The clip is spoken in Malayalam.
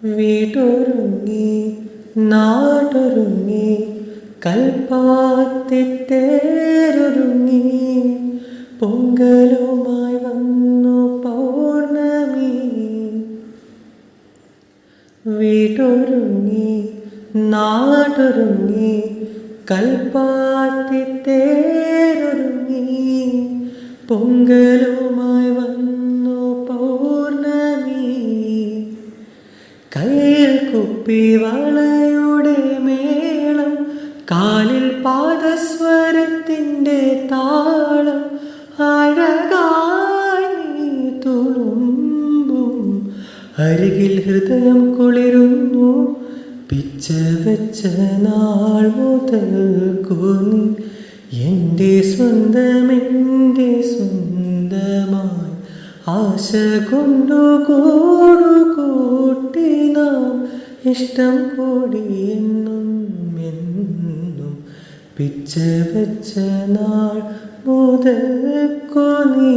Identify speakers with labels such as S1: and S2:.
S1: വീടൊരുങ്ങി നാടൊരുങ്ങി കൽപ്പാത്തിത്തേരൊരുങ്ങി പൊങ്കലുമായി വന്നു പൗർണമി. വീടൊരുങ്ങി നാടൊരുങ്ങി കൽപ്പാത്തിത്തേരൊരുങ്ങി പൊങ്കലുമായി വന്നു പൗർണമി. കയ്യിൽ കുപ്പിവളയുടെ മേളം, കാലിൽ പാദസ്വരത്തിൻ്റെ താളം, അഴകായി നീ തുളുമ്പും അരികിൽ ഹൃദയം കുളിരുന്നു. പിച്ച വെച്ച നാൾ മുതൽക്കു നീ എൻ്റെ സ്വന്തമെൻ്റെ സ്വന്തമായി. ആശ കൊണ്ടു കൂടുകൂട്ടി നാം ഇഷ്ടം കൂടി എന്നും എന്നും. പിച്ച വെച്ച നാൾ മുതൽക്കു നീ